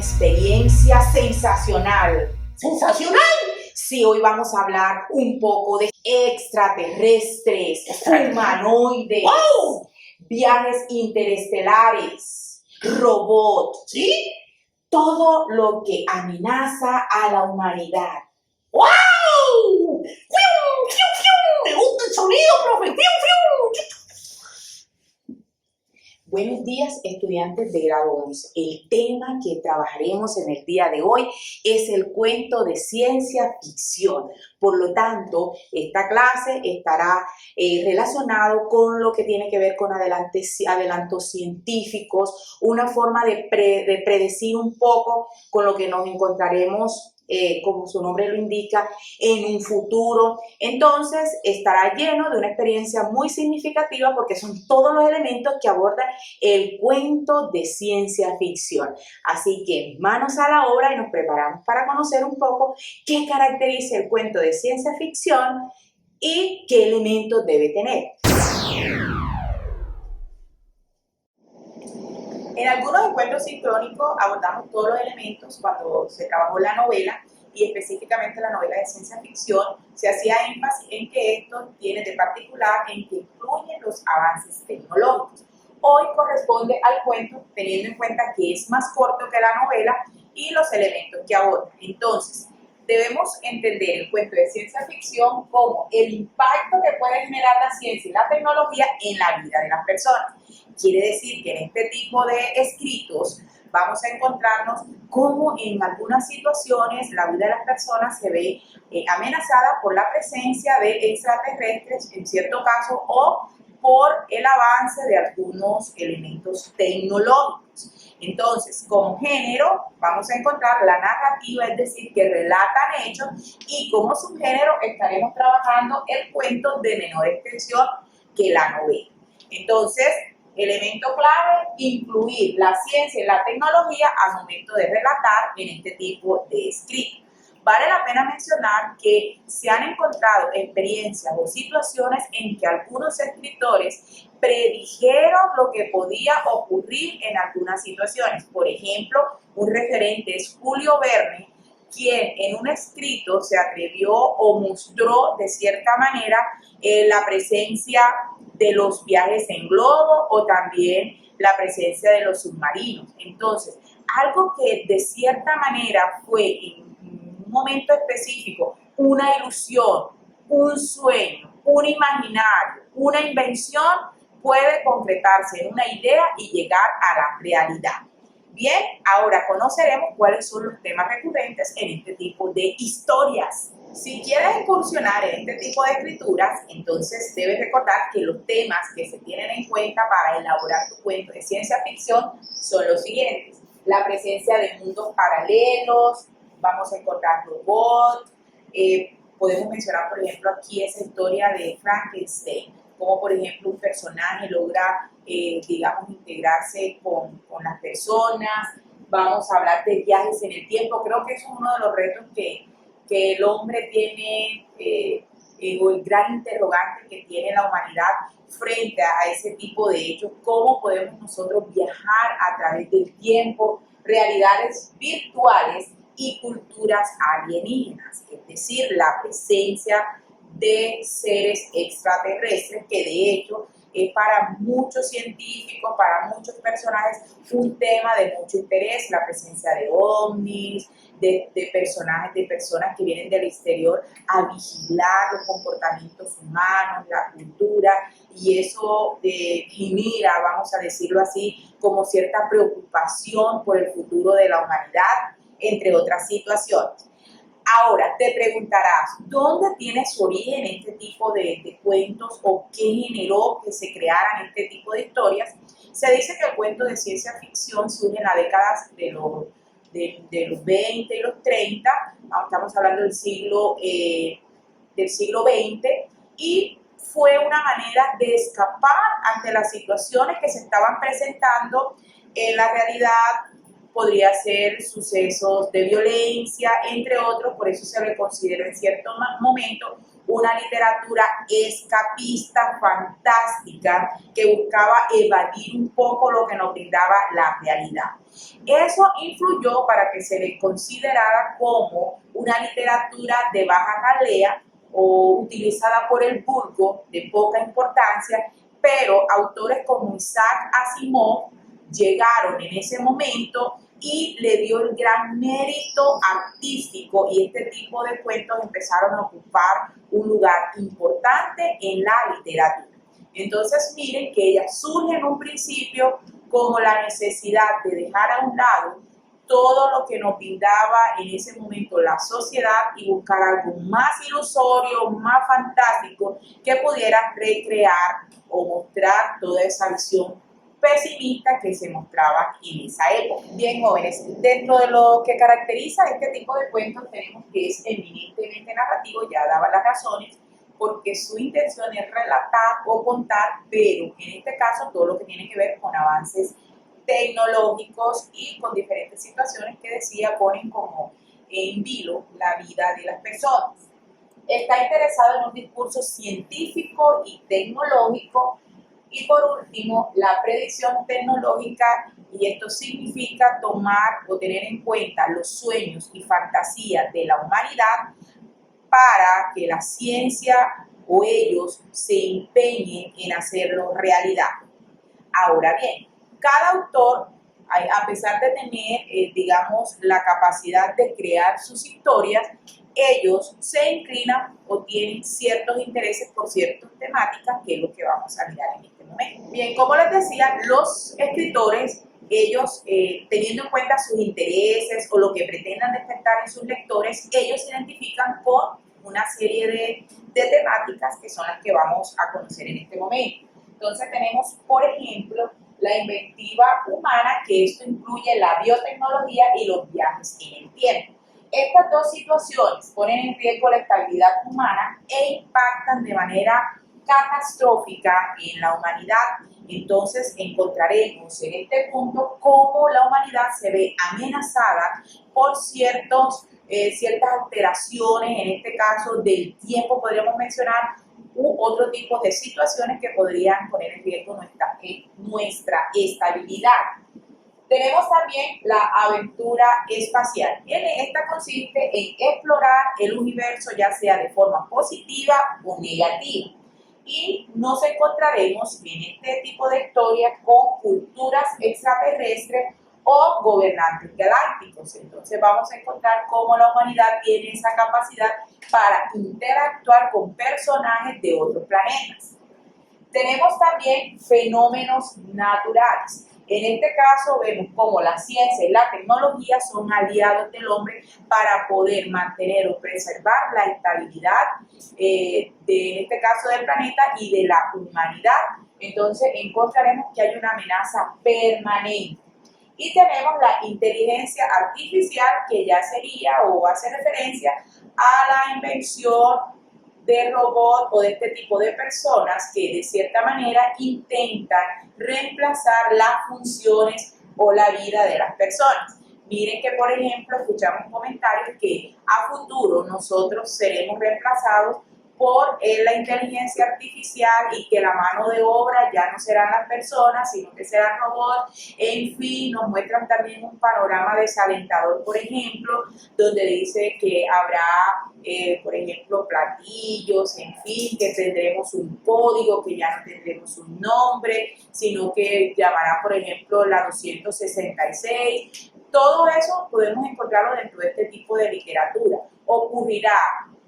experiencia sensacional. ¿Sensacional? Sí, hoy vamos a hablar un poco de extraterrestres, humanoides, ¡Wow! viajes interestelares, robots, ¿Sí? todo lo que amenaza a la humanidad. ¡Wow! ¡Fium! ¡Fium! ¡Fium! Me gusta el sonido, profe. ¡Fium! ¡Fium! Buenos días, estudiantes de grado 11. El tema que trabajaremos en el día de hoy es el cuento de ciencia ficción. Por lo tanto, esta clase estará relacionado con lo que tiene que ver con adelantos científicos, una forma de predecir un poco con lo que nos encontraremos, como su nombre lo indica, en un futuro. Entonces, estará lleno de una experiencia muy significativa porque son todos los elementos que aborda el cuento de ciencia ficción. Así que manos a la obra y nos preparamos para conocer un poco qué caracteriza el cuento de ciencia ficción y qué elementos debe tener. En algunos encuentros sincrónicos abordamos todos los elementos cuando se trabajó la novela y específicamente la novela de ciencia ficción. Se hacía énfasis en que esto tiene de particular en que incluyen los avances tecnológicos. Hoy corresponde al cuento teniendo en cuenta que es más corto que la novela y los elementos que aborda. Entonces, debemos entender el cuento de ciencia ficción como el impacto que puede generar la ciencia y la tecnología en la vida de las personas. Quiere decir que en este tipo de escritos vamos a encontrarnos cómo en algunas situaciones la vida de las personas se ve amenazada por la presencia de extraterrestres en cierto caso o por el avance de algunos elementos tecnológicos. Entonces, como género, vamos a encontrar la narrativa, es decir, que relatan hechos, y como subgénero estaremos trabajando el cuento de menor extensión que la novela. Entonces, elemento clave, incluir la ciencia y la tecnología al momento de relatar en este tipo de escrito. Vale la pena mencionar que se han encontrado experiencias o situaciones en que algunos escritores predijeron lo que podía ocurrir en algunas situaciones. Por ejemplo, un referente es Julio Verne, quien en un escrito se atrevió o mostró de cierta manera la presencia de los viajes en globo o también la presencia de los submarinos. Entonces, algo que de cierta manera fue en un momento específico una ilusión, un sueño, un imaginario, una invención, puede concretarse en una idea y llegar a la realidad. Bien, ahora conoceremos cuáles son los temas recurrentes en este tipo de historias. Si quieres incursionar en este tipo de escrituras, entonces debes recordar que los temas que se tienen en cuenta para elaborar tu cuento de ciencia ficción son los siguientes: la presencia de mundos paralelos, vamos a encontrar robots, podemos mencionar por ejemplo aquí esa historia de Frankenstein, como por ejemplo un personaje logra, digamos, integrarse con las personas. Vamos a hablar de viajes en el tiempo. Creo que eso es uno de los retos que el hombre tiene, o el gran interrogante que tiene la humanidad frente a ese tipo de hechos. ¿Cómo podemos nosotros viajar a través del tiempo, realidades virtuales y culturas alienígenas? Es decir, la presencia de seres extraterrestres, que de hecho es para muchos científicos, para muchos personajes, un tema de mucho interés, la presencia de ovnis, de personas que vienen del exterior a vigilar los comportamientos humanos, la cultura, y eso genera, vamos a decirlo así, como cierta preocupación por el futuro de la humanidad, entre otras situaciones. Ahora, te preguntarás, ¿dónde tiene su origen este tipo de cuentos o qué generó que se crearan este tipo de historias? Se dice que el cuento de ciencia ficción surge en las décadas de los 20 y los 30, estamos hablando del siglo XX, y fue una manera de escapar ante las situaciones que se estaban presentando en la realidad. Podría ser sucesos de violencia, entre otros, por eso se le considera en cierto momento una literatura escapista, fantástica, que buscaba evadir un poco lo que nos brindaba la realidad. Eso influyó para que se le considerara como una literatura de baja ralea o utilizada por el vulgo, de poca importancia, pero autores como Isaac Asimov llegaron en ese momento y le dio el gran mérito artístico, y este tipo de cuentos empezaron a ocupar un lugar importante en la literatura. Entonces miren que ella surge en un principio como la necesidad de dejar a un lado todo lo que nos brindaba en ese momento la sociedad y buscar algo más ilusorio, más fantástico, que pudiera recrear o mostrar toda esa visión pesimista que se mostraba en esa época. Bien, jóvenes, dentro de lo que caracteriza este tipo de cuentos tenemos que es eminentemente narrativo, ya daba las razones, porque su intención es relatar o contar, pero en este caso todo lo que tiene que ver con avances tecnológicos y con diferentes situaciones que decía ponen como en vilo la vida de las personas. Está interesado en un discurso científico y tecnológico. Y por último, la predicción tecnológica, y esto significa tomar o tener en cuenta los sueños y fantasías de la humanidad para que la ciencia o ellos se empeñen en hacerlo realidad. Ahora bien, cada autor, a pesar de tener, digamos, la capacidad de crear sus historias, ellos se inclinan o tienen ciertos intereses por ciertas temáticas, que es lo que vamos a mirar en este momento. Bien, como les decía, los escritores, ellos, teniendo en cuenta sus intereses o lo que pretendan despertar en sus lectores, ellos se identifican con una serie de temáticas que son las que vamos a conocer en este momento. Entonces tenemos, por ejemplo, la inventiva humana, que esto incluye la biotecnología y los viajes en el tiempo. Estas dos situaciones ponen en riesgo la estabilidad humana e impactan de manera catastrófica en la humanidad. Entonces encontraremos en este punto cómo la humanidad se ve amenazada por ciertas alteraciones, en este caso del tiempo podríamos mencionar, u otro tipo de situaciones que podrían poner en riesgo nuestra estabilidad. Tenemos también la aventura espacial. Esta consiste en explorar el universo ya sea de forma positiva o negativa. Y nos encontraremos en este tipo de historias con culturas extraterrestres o gobernantes galácticos. Entonces vamos a encontrar cómo la humanidad tiene esa capacidad para interactuar con personajes de otros planetas. Tenemos también fenómenos naturales. En este caso vemos cómo la ciencia y la tecnología son aliados del hombre para poder mantener o preservar la estabilidad en este caso del planeta y de la humanidad. Entonces encontraremos que hay una amenaza permanente. Y tenemos la inteligencia artificial, que ya sería o hace referencia a la invención de robots o de este tipo de personas que de cierta manera intentan reemplazar las funciones o la vida de las personas. Miren que, por ejemplo, escuchamos comentarios que a futuro nosotros seremos reemplazados por la inteligencia artificial y que la mano de obra ya no serán las personas, sino que serán robots. En fin, nos muestran también un panorama desalentador, por ejemplo, donde dice que habrá, por ejemplo, platillos, en fin, que tendremos un código, que ya no tendremos un nombre, sino que llamará, por ejemplo, la 266. Todo eso podemos encontrarlo dentro de este tipo de literatura. ¿Ocurrirá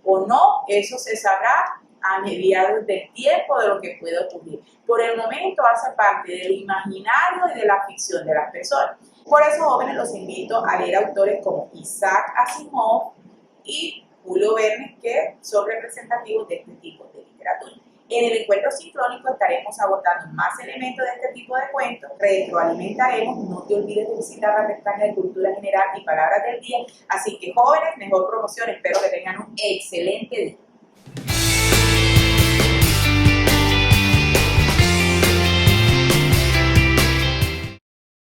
o no? Eso se sabrá a mediados del tiempo de lo que puede ocurrir. Por el momento hace parte del imaginario y de la ficción de las personas. Por eso, jóvenes, los invito a leer autores como Isaac Asimov y Julio Verne, que son representativos de este tipo de literatura. En el encuentro sincrónico estaremos abordando más elementos de este tipo de cuentos, retroalimentaremos, no te olvides de visitar la pestaña de Cultura General y Palabras del Día. Así que, jóvenes, mejor promoción, espero que tengan un excelente día.